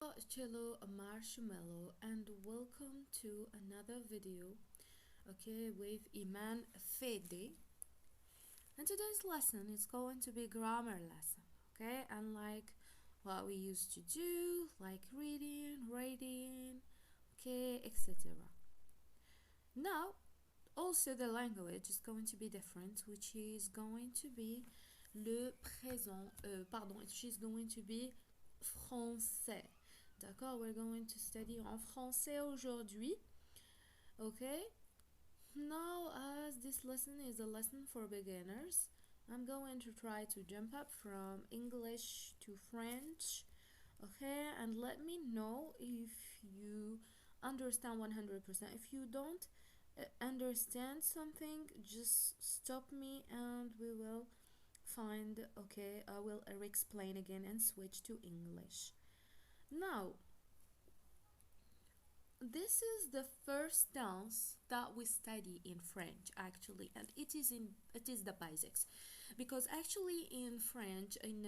Cello Marshmallow and welcome to another video, okay, with Iman Fede. And today's lesson is going to be grammar lesson, okay, unlike what we used to do, like reading, writing, okay, etc. Now, also the language is going to be different, which is going to be le présent, which is going to be français. D'accord, we're going to study en français aujourd'hui. Okay, now as this lesson is a lesson for beginners, I'm going to try to jump up from English to French. Okay, and let me know if you understand 100%. If you don't understand something, just stop me and we will find, okay, I will explain again and switch to English. Now, this is the first dance that we study in French actually, and it is the basics, because actually in French, in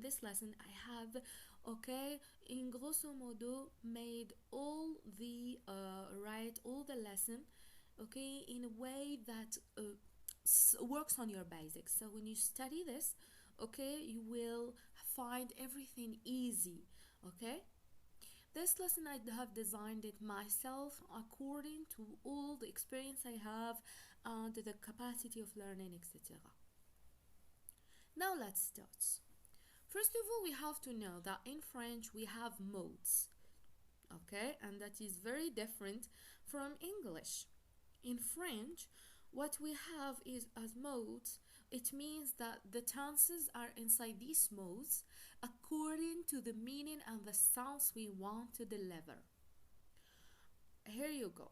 this lesson I have, okay, in grosso modo made all the all the lesson, okay, in a way that works on your basics. So when you study this, okay, you will find everything easy, okay. This lesson I have designed it myself according to all the experience I have and the capacity of learning, etc. Now let's start. First of all, we have to know that in French we have modes, okay, and that is very different from English. In French, what we have is as modes, it means that the tenses are inside these modes according to the meaning and the sounds we want to deliver. Here you go.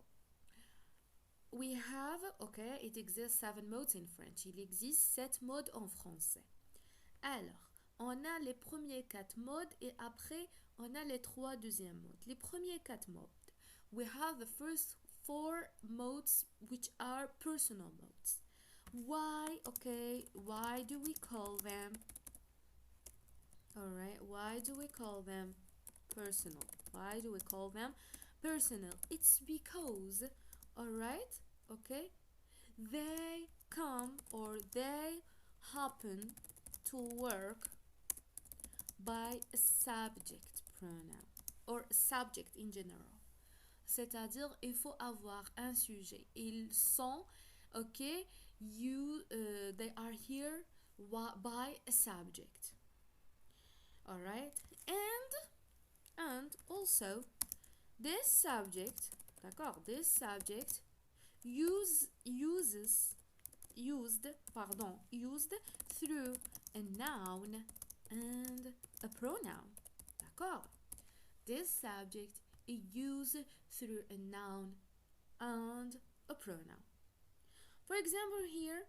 We have, okay, it exists 7 modes in French. Il existe 7 modes en français. Alors, on a les premiers 4 modes et après, on a les 3 deuxièmes modes. Les premiers 4 modes. We have the first 4 modes, which are personal modes. Why, okay, why do we call them, alright, why do we call them personal? Why do we call them personal? It's because, alright, okay, they come or they happen to work by a subject pronoun or subject in general. C'est-à-dire, il faut avoir un sujet. Ils sont, okay, they are here by a subject. Alright? And also, this subject, d'accord, this subject used through a noun and a pronoun. D'accord? This subject is used through a noun and a pronoun. For example, here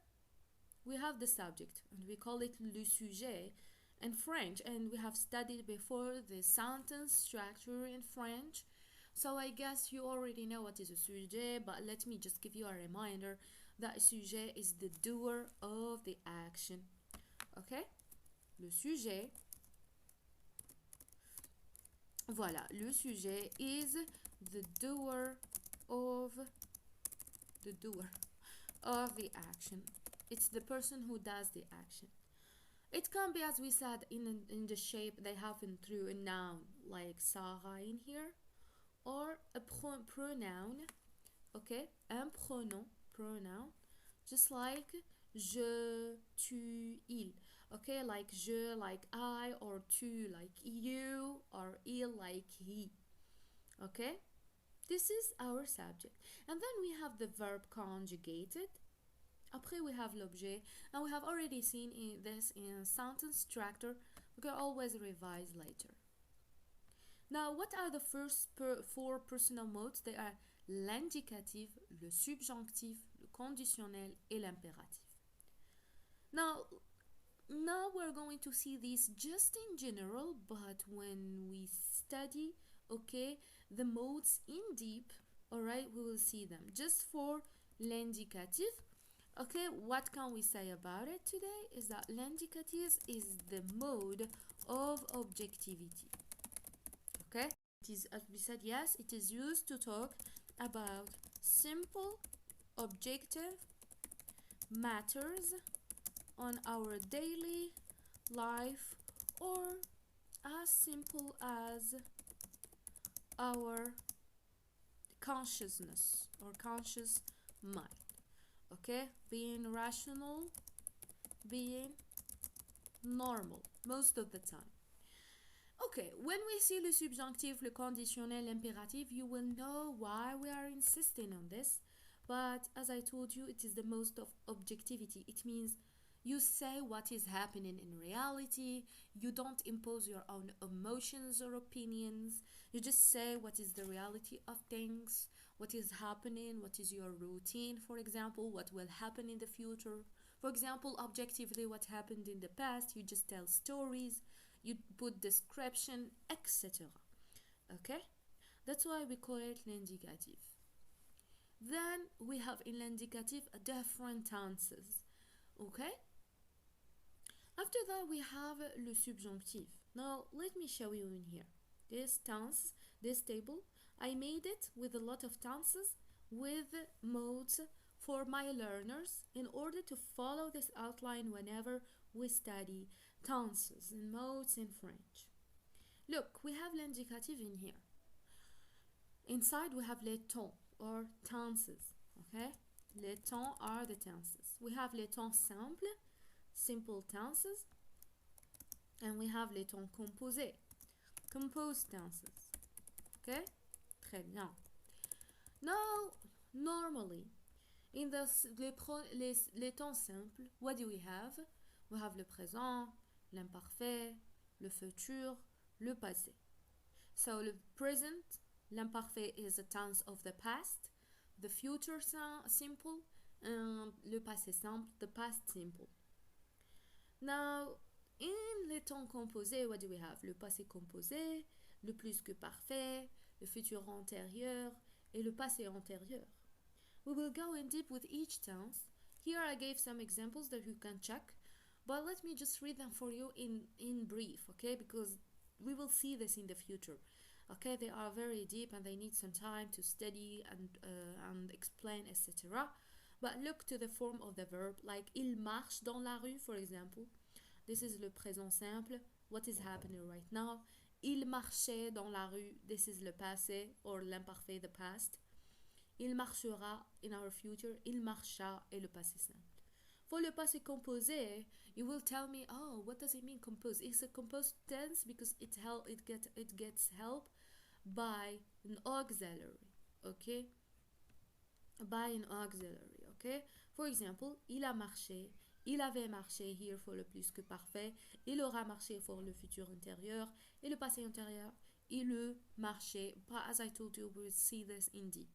we have the subject and we call it le sujet in French, and we have studied before the sentence structure in French. So I guess you already know what is a sujet, but let me just give you a reminder that a sujet is the doer of the action. Okay? Le sujet, voilà, le sujet is the doer of the action. It's the person who does the action. It can be, as we said, in the shape they happen through a noun like Sarah in here, or a pronoun, okay, un pronoun, just like je, tu, il, okay, like je like I, or tu like you, or il like he, okay. This is our subject. And then we have the verb conjugated. Après, we have l'objet, and we have already seen this in sentence structure. We can always revise later. Now, what are the first 4 personal modes? They are l'indicatif, le subjonctif, le conditionnel, et l'impératif. Now we're going to see these just in general, but when we study, okay, the modes in deep, alright, we will see them. Just for l'indicatif, okay, what can we say about it today is that l'indicatif is the mode of objectivity. Okay, it is, as we said, yes, it is used to talk about simple objective matters on our daily life, or as simple as our consciousness or conscious mind. Okay, being rational, being normal most of the time. Okay, when we see le subjonctif, le conditionnel, l'impératif, you will know why we are insisting on this. But as I told you, it is the most of objectivity. It means you say what is happening in reality. You don't impose your own emotions or opinions. You just say what is the reality of things, what is happening, what is your routine, for example, what will happen in the future. For example, objectively, what happened in the past, you just tell stories, you put description, etc. Okay? That's why we call it l'indicatif. Then we have in l'indicatif different tenses. Okay? After that, we have le subjonctif. Now, let me show you in here. This tense, this table, I made it with a lot of tenses with modes for my learners in order to follow this outline whenever we study tenses and modes in French. Look, we have l'indicatif in here. Inside we have les temps or tenses. Okay? Les temps are the tenses. We have les temps simples, simple tenses, and we have les temps composés, composed tenses. Okay? Très bien. Now, normally, in les temps simples, what do we have? We have le présent, l'imparfait, le futur, le passé. So le present, l'imparfait is a tense of the past, the future simple, and le passé simple, the past simple. Now, in les temps composés, what do we have? Le passé composé, le plus que parfait, le futur antérieur, et le passé antérieur. We will go in deep with each tense. Here I gave some examples that you can check, but let me just read them for you in brief, okay? Because we will see this in the future. Okay, they are very deep and they need some time to study and explain, etc. But look to the form of the verb, like il marche dans la rue, for example. This is le présent simple, what is happening right now. Il marchait dans la rue, this is le passé or l'imparfait, the past. Il marchera in our future, il marcha est le passé simple. For le passé composé, you will tell me, oh, what does it mean composed? It's a composed tense because it gets help by an auxiliary, okay? By an auxiliary, okay? For example, il a marché, il avait marché here for le plus que parfait, il aura marché for le futur antérieur, et le passé antérieur, il eut marché. But as I told you, we'll see this in deep.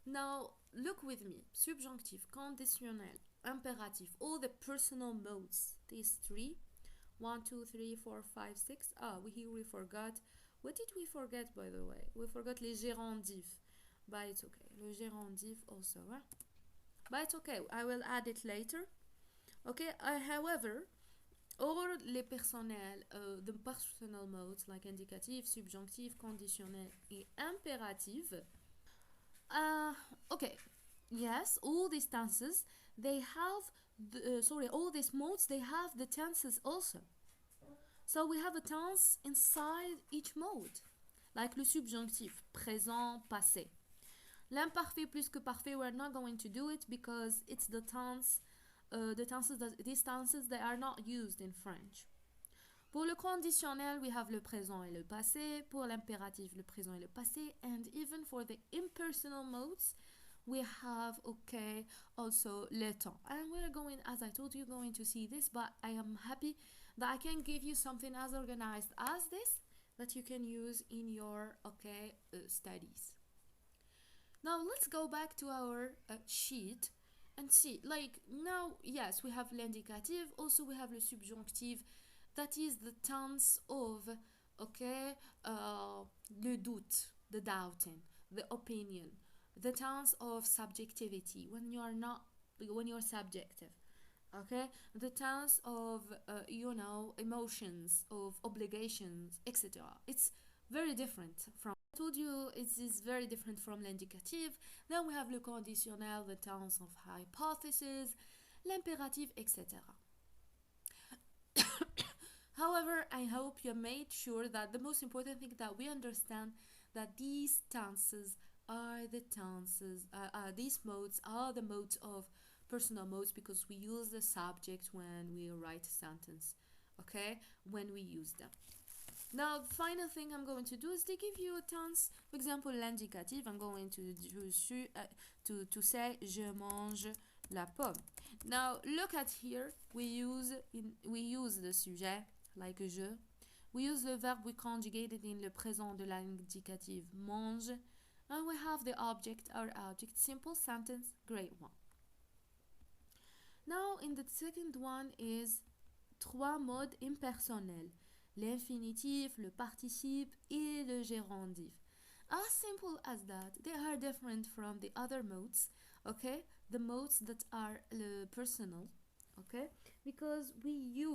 Now, look with me. Subjonctif, conditionnel, impératif, all the personal modes, these three. 1, 2, 3, 4, 5, 6. Here we forgot. What did we forget, by the way? We forgot les gérondifs. But it's okay. Le gérondif also, huh? But it's okay. I will add it later. Okay, however, all les personnels, the personal modes like indicatif, subjonctif, conditionnel, et impératif. Okay, yes, all these tenses, they have all these modes, they have the tenses also. So we have a tense inside each mode, like le subjonctif, présent, passé. L'imparfait plus que parfait, we're not going to do it because it's the tenses these tenses, they are not used in French. Pour le conditionnel, we have le présent et le passé. Pour l'impératif, le présent et le passé. And even for the impersonal modes, we have, okay, also le temps. And we're going, as I told you, going to see this, but I am happy that I can give you something as organized as this that you can use in your, okay, studies. Now, let's go back to our sheet and see, like, now, yes, we have l'indicatif, also we have le subjonctif. That is the tense of, okay, le doute, the doubting, the opinion, the tense of subjectivity when you're subjective, okay, the tense of, emotions, of obligations, etc. It's very different from, I told you it is very different from l'indicatif. Then we have le conditionnel, the tense of hypothesis, l'impératif, etc. However, I hope you made sure that the most important thing that we understand that these tenses are the tenses, these modes are the modes of personal modes, because we use the subject when we write a sentence, okay, when we use them. Now, the final thing I'm going to do is to give you a tense. For example, l'indicatif, I'm going to say je mange la pomme. Now, look at here. We use the sujet like je. We use the verb we conjugated in le présent de l'indicatif mange, and we have the object, our object, simple sentence, great one. Now, in the second one is trois modes impersonnels, l'infinitif, le participe et le gérondif. As simple as that. They are different from the other modes, okay, the modes that are personal, okay, because we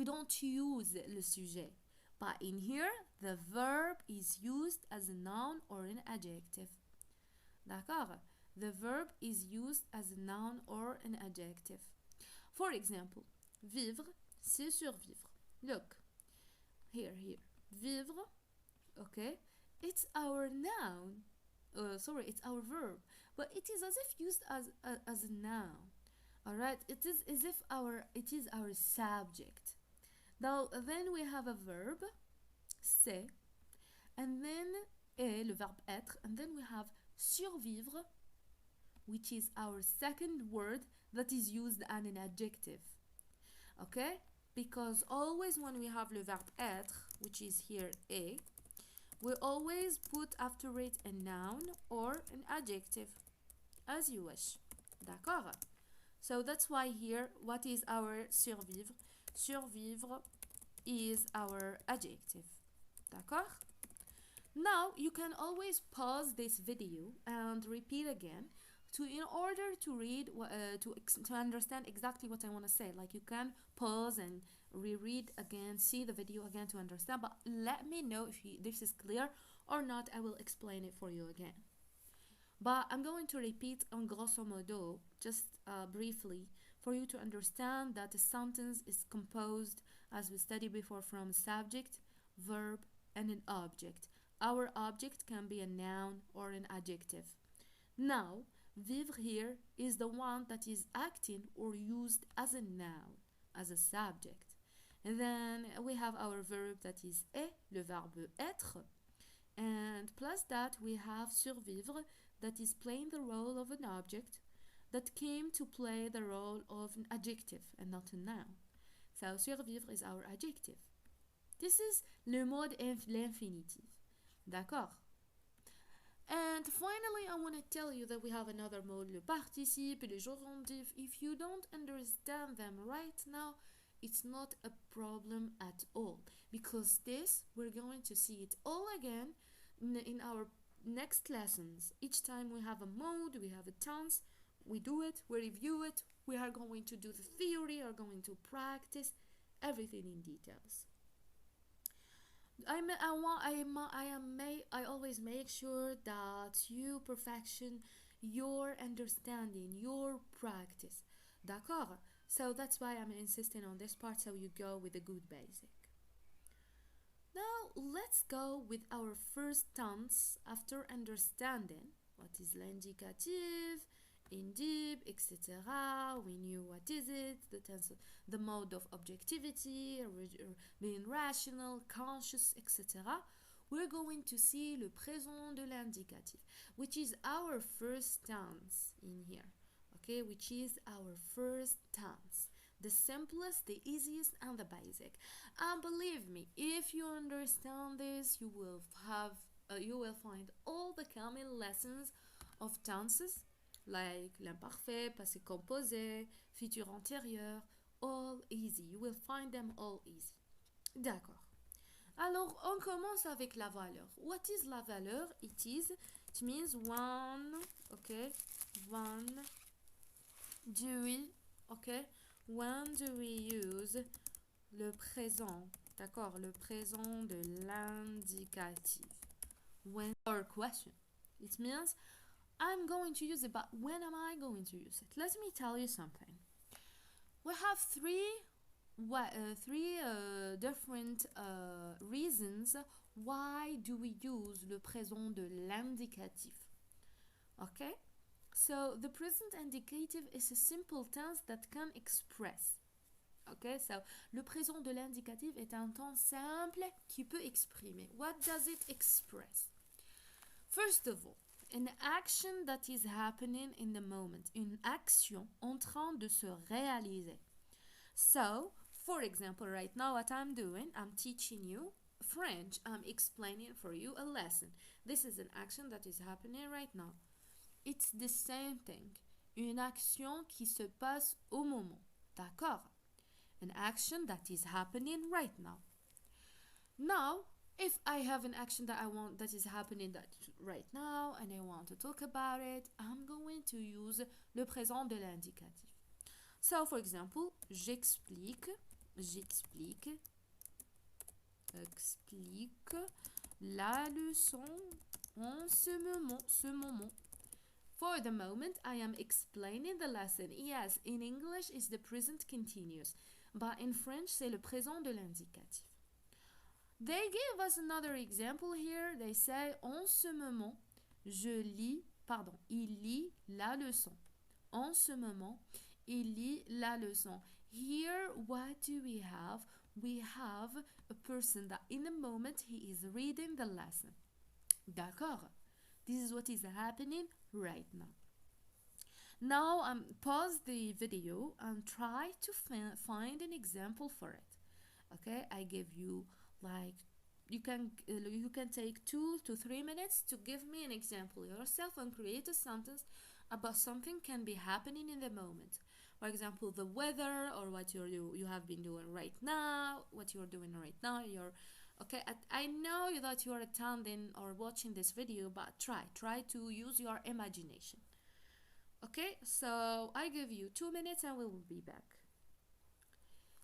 don't use le sujet, but in here the verb is used as a noun or an adjective. D'accord? The verb is used as a noun or an adjective. For example, vivre, c'est survivre. Look, here, vivre, okay, it's our noun. It's our verb, but it is as if used as a noun. All right, it is as if it is our subject. Now, then we have a verb, c'est, and then le verb être, and then we have survivre, which is our second word that is used as an adjective. Okay? Because always when we have le verb être, which is here a, we always put after it a noun or an adjective, as you wish. D'accord? So that's why here, what is our survivre? Survivre is our adjective. D'accord? Now, you can always pause this video and repeat again in order to read, to understand exactly what I want to say. Like, you can pause and reread again, see the video again to understand, but let me know if this is clear or not. I will explain it for you again. But I'm going to repeat en grosso modo, just briefly, for you to understand that a sentence is composed, as we studied before, from subject, verb, and an object. Our object can be a noun or an adjective. Now, vivre here is the one that is acting or used as a noun, as a subject. And then we have our verb that is est, le verbe être. And plus that, we have survivre that is playing the role of an object that came to play the role of an adjective and not a noun. So survivre is our adjective. This is le mode l'infinitif. D'accord? And finally, I want to tell you that we have another mode, le participe, le gérondif. If you don't understand them right now, it's not a problem at all, because this, we're going to see it all again in our next lessons. Each time we have a mode, we have a tense, we do it, we review it, we are going to do the theory, are going to practice everything in details. I always make sure that you perfection your understanding, your practice. D'accord? So that's why I'm insisting on this part, so you go with a good basic. Now let's go with our first tense after understanding what is l'indicatif, indib, etc. We knew what is it, the tense, the mode of objectivity, being rational, conscious, etc. We're going to see le présent de l'indicatif, which is our first tense in here, okay, which is our first tense. The simplest, the easiest, and the basic. And believe me, if you understand this, you will find all the common lessons of tenses, like l'imparfait, passé composé, futur antérieur, all easy. You will find them all easy. D'accord. Alors, on commence avec la valeur. What is la valeur? It means when, okay, when do we use le présent D'accord, le présent de l'indicatif. When or question. It means I'm going to use it, but when am I going to use it? Let me tell you something. We have three different reasons why do we use le présent de l'indicatif. Okay? So the present indicative is a simple tense that can express. Okay, so le présent de l'indicatif est un temps simple qui peut exprimer. What does it express? First of all, an action that is happening in the moment. Une action en train de se réaliser. So, for example, right now what I'm doing, I'm teaching you French. I'm explaining for you a lesson. This is an action that is happening right now. It's the same thing. Une action qui se passe au moment. D'accord? An action that is happening right now. Now, if I have an action that I want that is happening right now and I want to talk about it, I'm going to use le présent de l'indicatif. So, for example, explique la leçon en ce moment. For the moment, I am explaining the lesson. Yes, in English, it's the present continuous. But in French, c'est le présent de l'indicatif. They give us another example here. They say, en ce moment, il lit la leçon. En ce moment, il lit la leçon. Here, what do we have? We have a person that in a moment, he is reading the lesson. D'accord? This is what is happening right now. Now, pause the video and try to find an example for it. Okay, I give you you can take 2 to 3 minutes to give me an example yourself and create a sentence about something can be happening in the moment. For example, the weather or what you have been doing right now, what you're doing right now. Okay, I know that you are attending or watching this video, but try to use your imagination. Okay, so I give you 2 minutes and we will be back.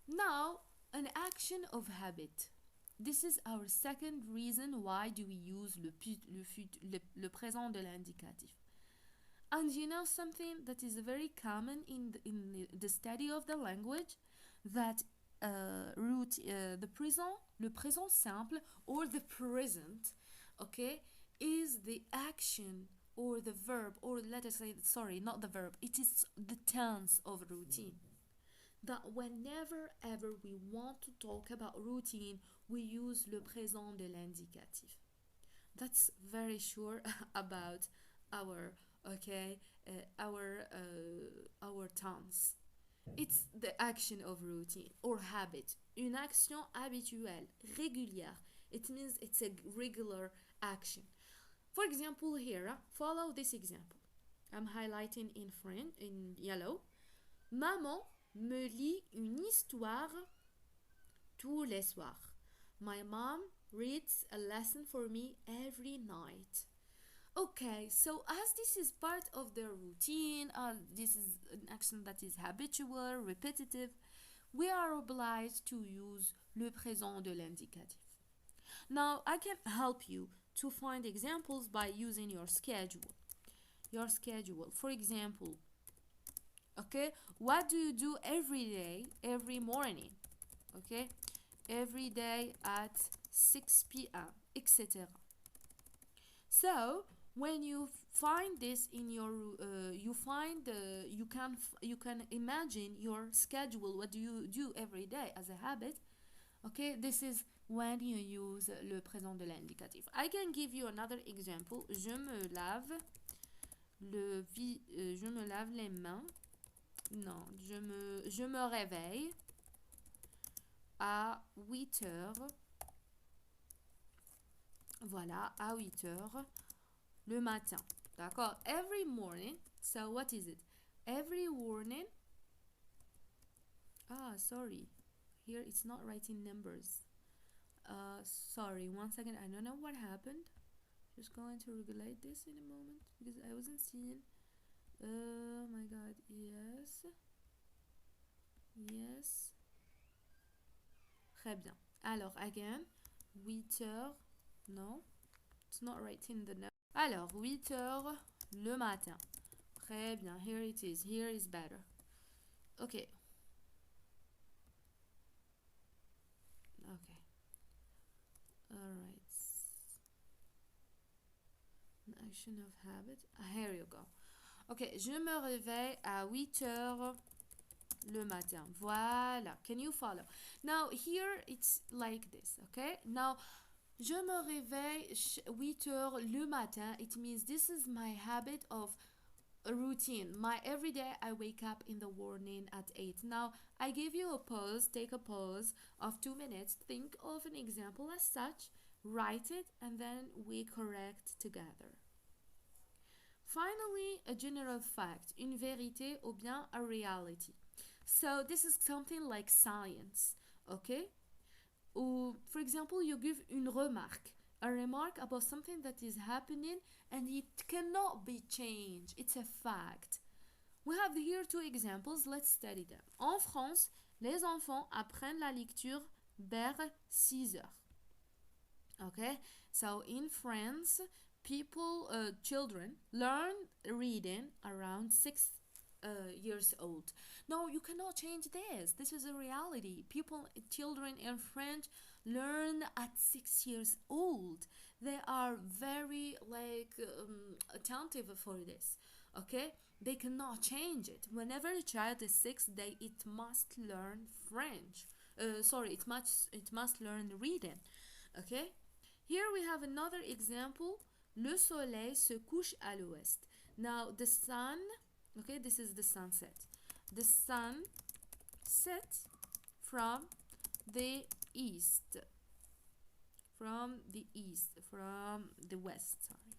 Now, an action of habit. This is our second reason why do we use le présent de l'indicatif. And you know something that is very common in the study of the language, that the présent, le présent simple or the present, okay, is the action or the verb, or let us say, sorry, not the verb, it is the tense of routine. That whenever ever we want to talk about routine, we use le présent de l'indicatif. That's very sure about our tense. It's the action of routine or habit. Une action habituelle, régulière. It means it's a regular action. For example, here, follow this example. I'm highlighting in yellow. Maman me lit une histoire tous les soirs. My mom reads a lesson for me every night. Okay, so as this is part of their routine, this is an action that is habitual, repetitive, we are obliged to use le présent de l'indicatif. Now, I can help you to find examples by using your schedule. For example, okay, what do you do every day, every morning? Okay, every day at 6 p.m., etc. So when you find this in your you can imagine your schedule. What do you do every day as a habit? Okay, this is when you use le présent de l'indicatif. I can give you another example. Je me lave les mains. Non, je me réveille à 8 heures. Voilà, à 8 heures le matin. D'accord? Every morning. So what is it? Every morning. Sorry. Here it's not writing numbers. Sorry, 1 second. I don't know what happened. Just going to regulate this in a moment because I wasn't seeing. Oh my god. Yes. Très bien. Alors, again, 8 heures. No, it's not right in the note. Alors, 8 heures le matin. Très bien. Here it is. Here is better. Okay. Okay. All right. Action of habit. Here you go. Ok, je me réveille à 8 heures le matin. Voilà. Can you follow? Now, here it's like this, okay? Now, je me réveille 8 heures le matin. It means this is my habit of a routine. My every day I wake up in the morning at 8. Now, I give you a pause, take a pause of 2 minutes. Think of an example as such, write it, and then we correct together. Finally, a general fact, une vérité ou bien a reality. So this is something like science, okay? Or, for example, you give une remarque, a remark about something that is happening and it cannot be changed. It's a fact. We have here 2 examples. Let's study them. En France, les enfants apprennent la lecture vers 6 heures. Okay? So in France, children learn reading around 6 years old. No, you cannot change this. This is a reality. Children in French learn at 6 years old. They are very attentive for this. Okay, they cannot change it. Whenever a child is 6, it must learn French. It must learn reading. Okay. Here we have another example. Le soleil se couche à l'ouest. Now the sun, okay, this is the sunset. The sun sets from the east. From the west, sorry.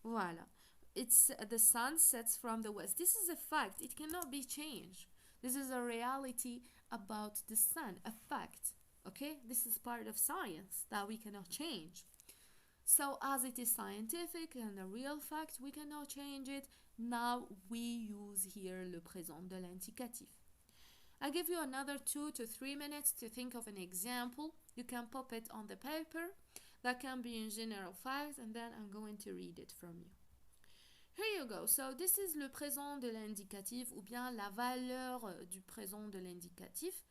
Voilà. It's the sun sets from the west. This is a fact. It cannot be changed. This is a reality about the sun, a fact. Okay, this is part of science that we cannot change. So as it is scientific and a real fact, we cannot change it. Now we use here le présent de l'indicatif. I give you another 2 to 3 minutes to think of an example. You can pop it on the paper. That can be in general fact, and then I'm going to read it from you. Here you go. So this is le présent de l'indicatif, ou bien la valeur du présent de l'indicatif.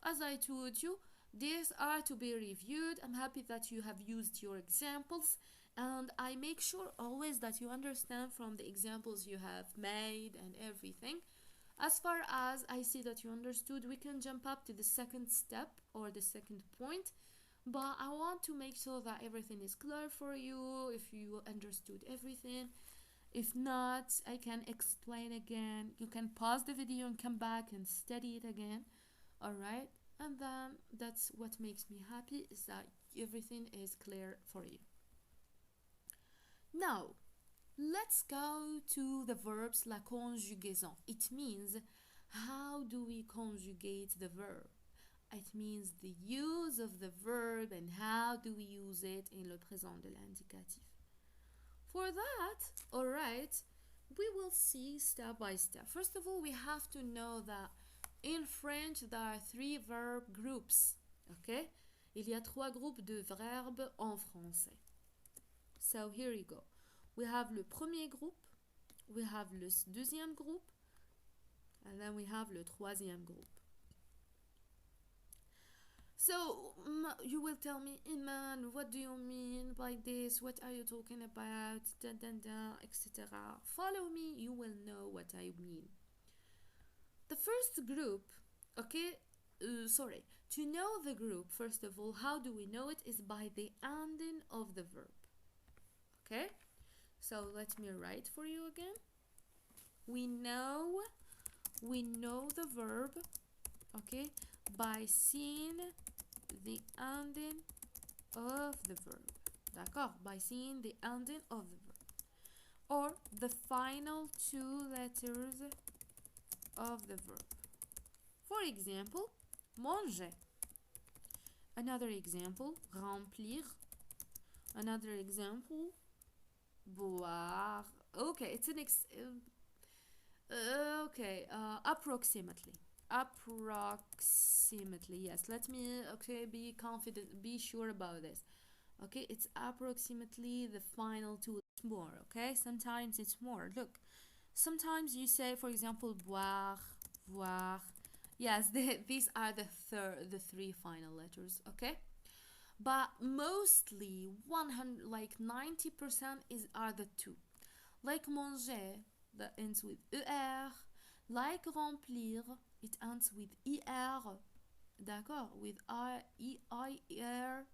As I told you, these are to be reviewed. I'm happy that you have used your examples, and I make sure always that you understand from the examples you have made and everything. As far as I see that you understood, we can jump up to the second step or the second point, but I want to make sure that everything is clear for you, if you understood everything. If not, I can explain again. You can pause the video and come back and study it again. Alright? And then that's what makes me happy, is that everything is clear for you. Now, let's go to the verbs, la conjugaison. It means how do we conjugate the verb? It means the use of the verb and how do we use it in le présent de l'indicatif. For that, alright, we will see step by step. First of all, we have to know that in French, there are 3 verb groups. Okay? Il y a 3 groupes de verbes en français. So here you go. We have le premier groupe, we have le deuxième groupe, and then we have le troisième groupe. So you will tell me, Iman, what do you mean by this? What are you talking about? Etc. Follow me, you will know what I mean. The first group, okay, to know the group, first of all, how do we know it? Is by the ending of the verb. Okay, so let me write for you again. We know the verb, okay, by seeing the ending of the verb. D'accord? By seeing the ending of the verb. Or the final 2 letters of the verb. For example, manger. Another example, remplir. Another example, boire. Okay, it's an approximately. approximately. Yes, let me, okay, be confident, be sure about this. Okay, it's approximately the final two. It's more, okay? Sometimes it's more. Look, sometimes you say, for example, boire, voir. Yes, these are the three final letters, okay? But mostly 100, like 90% is are the two. Like manger, that ends with er. Like remplir, it ends with er. D'accord? With I-R,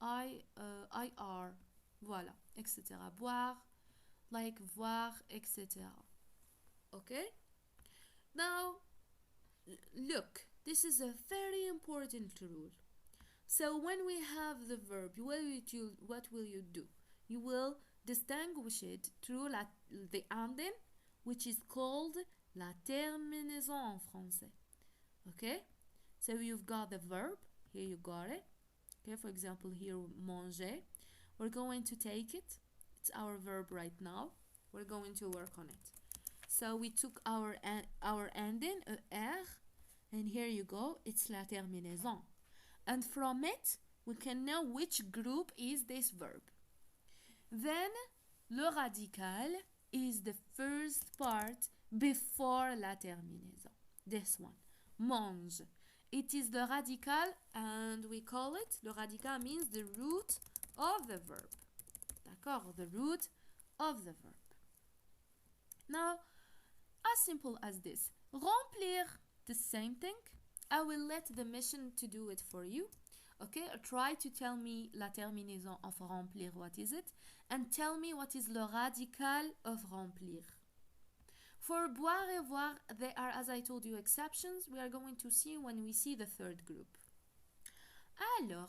I-R. Voilà, etc. Boire, like voir, etc. Okay? Now, look, this is a very important rule. So when we have the verb, what will you do? You will distinguish it through the ending, which is called la terminaison en français. Okay? So you've got the verb, here you got it. Okay, for example, here manger. We're going to take it. It's our verb right now. We're going to work on it. So we took our ending, er, and here you go, it's la terminaison. And from it, we can know which group is this verb. Then, le radical is the first part before la terminaison. This one, mange. It is the radical, and we call it, le radical means the root of the verb. D'accord? The root of the verb. Now, as simple as this. Remplir, the same thing. I will let the mission to do it for you. Okay, try to tell me la terminaison of remplir, what is it? And tell me what is le radical of remplir. For boire et voir, there are, as I told you, exceptions. We are going to see when we see the third group.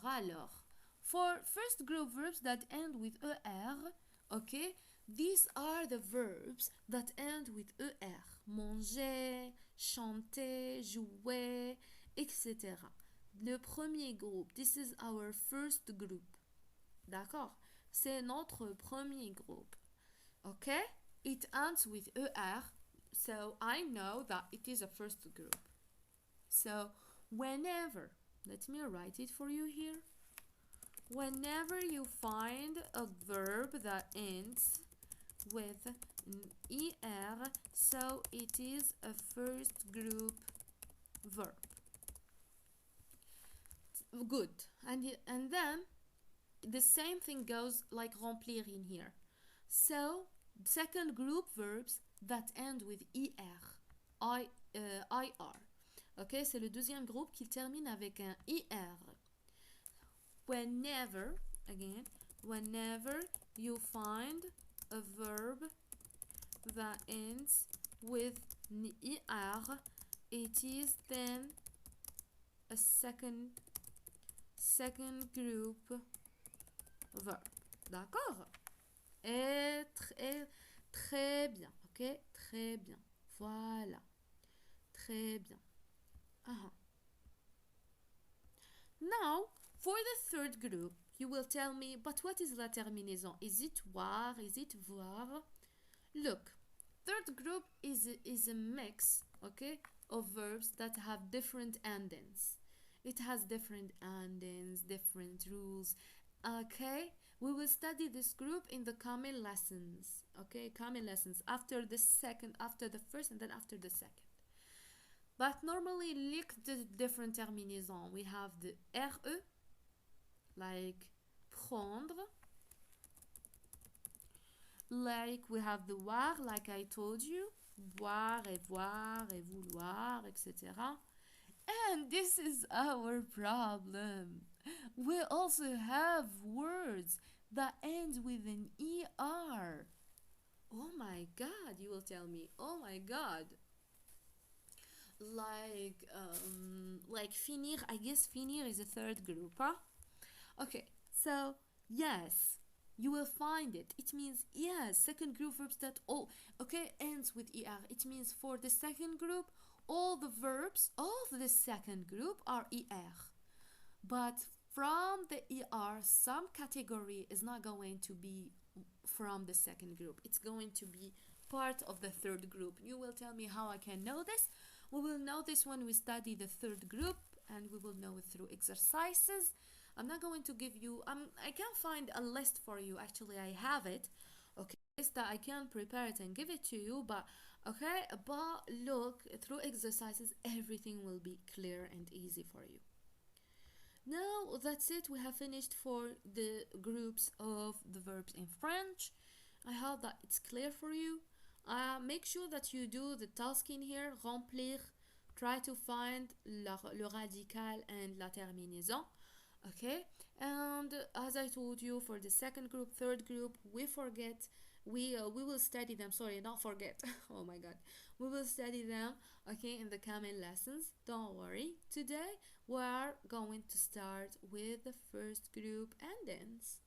Alors, for first group verbs that end with er, okay, these are the verbs that end with er. Manger, chanter, jouer, etc. Le premier groupe, this is our first group. D'accord? C'est notre premier groupe. Okay? It ends with er, so I know that it is a first group. So, whenever, let me write it for you here. Whenever you find a verb that ends with er, so it is a first group verb. Good. And then the same thing goes like remplir in here. So second group verbs that end with ir, ir. Ok, c'est le deuxième groupe qui termine avec un ir. Whenever, again, whenever you find a verb that ends with ir, it is then a second group verb. D'accord? Et très bien. Ok? Très bien. Voilà. Très bien. Now, for the third group, you will tell me, but what is la terminaison? Is it voir? Is it voir? Look, third group is a mix, okay, of verbs that have different endings. It has different endings, different rules. Okay, we will study this group in the coming lessons. Okay, coming lessons after the first, and then after the second. But normally, look the different terminaisons. We have the RE, like prendre. Like we have the voir, like I told you. Boire et voir et vouloir, etc. And this is our problem. We also have words that end with an ER. Oh my god, you will tell me. Oh my god. Like finir, I guess finir is a third group, huh? Okay, so yes, you will find it. It means yes, second group verbs that all ends with er. It means for the second group, all the verbs of the second group are er. But from the er, some category is not going to be from the second group. It's going to be part of the third group. You will tell me how I can know this We will know this when we study the third group, and we will know it through exercises. I'm not going to give you, I can't find a list for you. Actually, I have it. Okay, it's that I can prepare it and give it to you, but okay, but look, through exercises, everything will be clear and easy for you. Now that's it. We have finished for the groups of the verbs in French. I hope that it's clear for you. Make sure that you do the task in here, remplir. Try to find le radical and la terminaison. Okay, and as I told you, for the second group, third group, we will study them. Sorry, not forget. Oh my god, we will study them. Okay, in the coming lessons. Don't worry. Today we are going to start with the first group endings.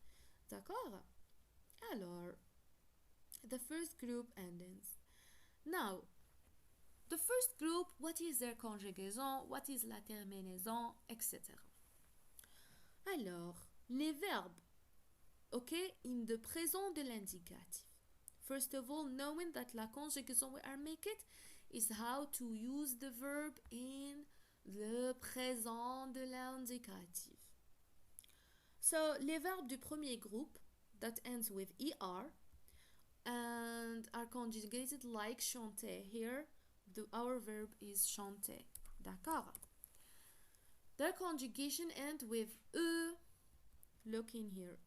D'accord? Alors, the first group endings. Now, the first group, what is their conjugaison, what is la terminaison, etc. Alors, les verbes, okay, in the présent de l'indicatif. First of all, knowing that la conjugaison we are making is how to use the verb in the présent de l'indicatif. So, les verbes du premier groupe that ends with er and are conjugated like chanter. Here, our verb is chanter. D'accord? Their conjugation ends with e. Look in here.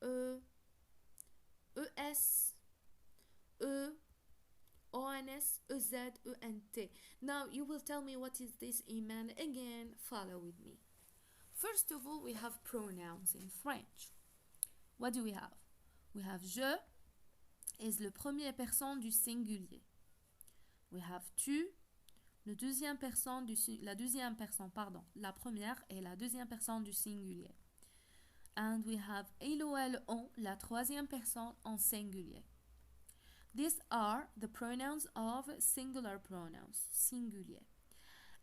Es, ons, ez, ent. Now you will tell me what is this iman. Again, follow with me. First of all, we have pronouns in French. What do we have? We have je is le premier personne du singulier. We have tu, la deuxième personne, la première et la deuxième personne du singulier. And we have il ou elle, on, la troisième personne en singulier. These are the pronouns of singular pronouns, singulier.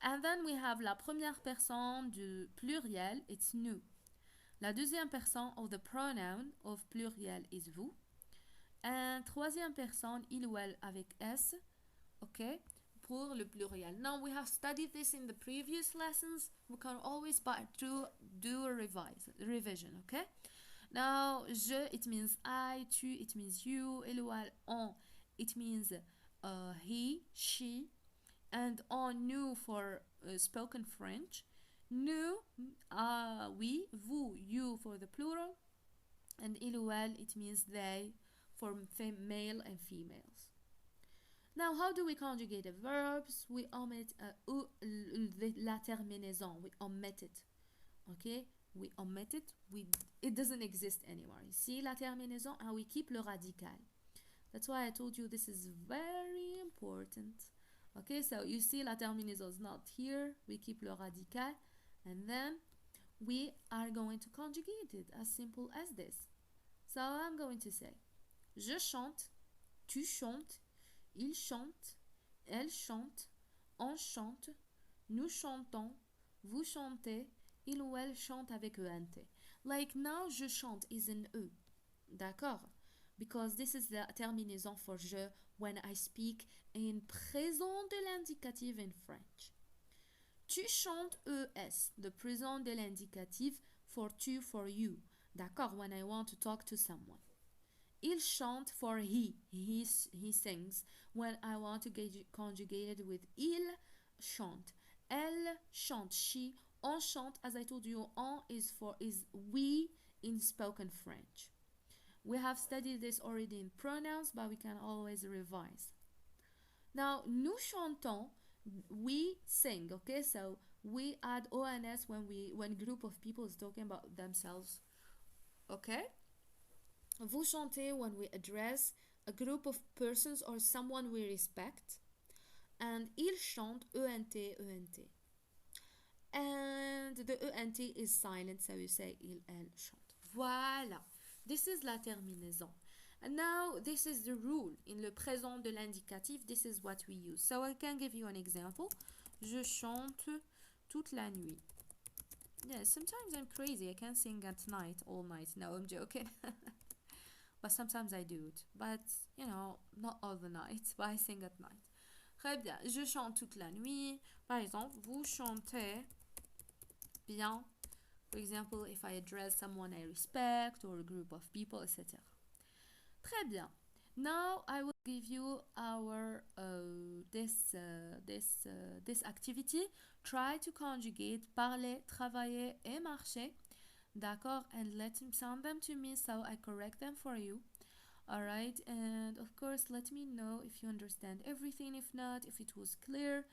And then we have la première personne du pluriel, it's nous. La deuxième personne of the pronoun of pluriel is vous. And troisième personne, il ou elle avec s, okay, pour le pluriel. Now we have studied this in the previous lessons. We can always do a revision, okay? Now, je, it means I, tu, it means you, il ou elle, on, it means he, she, and on, nous for spoken French. Nous, we, vous, you for the plural, and il ou elle, it means they for male and females. Now, how do we conjugate the verbs? We omit la terminaison. We omit it. Okay? We omit it. It doesn't exist anymore. You see la terminaison? And we keep le radical. That's why I told you this is very important. Okay, so you see la terminaison is not here. We keep le radical. And then we are going to conjugate it as simple as this. So I'm going to say, je chante, tu chantes, il chante, elle chante, on chante, nous chantons, vous chantez, il ou elle chante avec ent. Like now, je chante is an e. D'accord? Because this is the terminaison for je when I speak in présent de l'indicatif in French. Tu chantes es, the présent de l'indicatif for tu, for you. D'accord? When I want to talk to someone. Il chante for he sings when I want to get conjugated with il chante. Elle chante, she, on chante, as I told you, on is we in spoken French. We have studied this already in pronouns, but we can always revise. Now, nous chantons, we sing, okay? So we add ons when group of people is talking about themselves, okay? Vous chantez when we address a group of persons or someone we respect. And il chante, ent. And the ent is silent, so you say il, elle chante. Voilà. This is la terminaison. And now this is the rule. In le présent de l'indicatif, this is what we use. So I can give you an example. Je chante toute la nuit. Yeah, sometimes I'm crazy. I can't sing at night, all night. No, I'm joking. But sometimes I do it. But, you know, not all the night. But I sing at night. Très bien. Je chante toute la nuit. Par exemple, vous chantez bien. For example, if I address someone I respect or a group of people, etc. Très bien. Now I will give you our this activity. Try to conjugate parler, travailler et marcher. D'accord? And send them to me so I correct them for you. Alright, and of course, let me know if you understand everything. If not, if it was clear.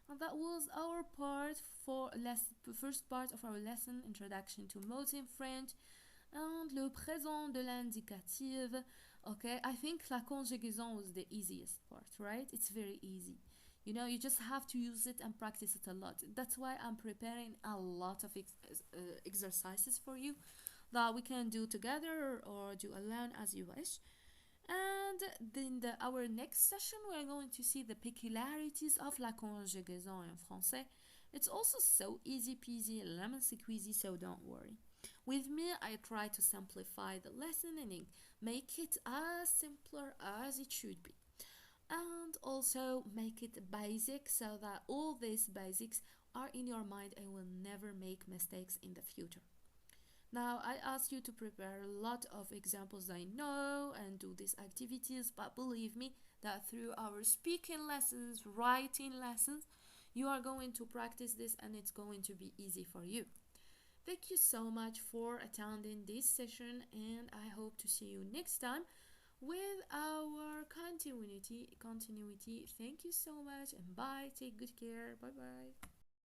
And that was our part for first part of our lesson, Introduction to Mots in French, and le présent de l'indicative. Okay, I think la conjugaison was the easiest part, right? It's very easy. You know, you just have to use it and practice it a lot. That's why I'm preparing a lot of exercises for you that we can do together or do alone as you wish. And in our next session, we're going to see the peculiarities of la conjugaison en français. It's also so easy peasy, lemon squeezy, so don't worry. With me, I try to simplify the lesson and make it as simpler as it should be. And also make it basic so that all these basics are in your mind and will never make mistakes in the future. Now, I ask you to prepare a lot of examples I know and do these activities, but believe me that through our speaking lessons, writing lessons, you are going to practice this and it's going to be easy for you. Thank you so much for attending this session, and I hope to see you next time with our continuity. Thank you so much and bye. Take good care. Bye bye.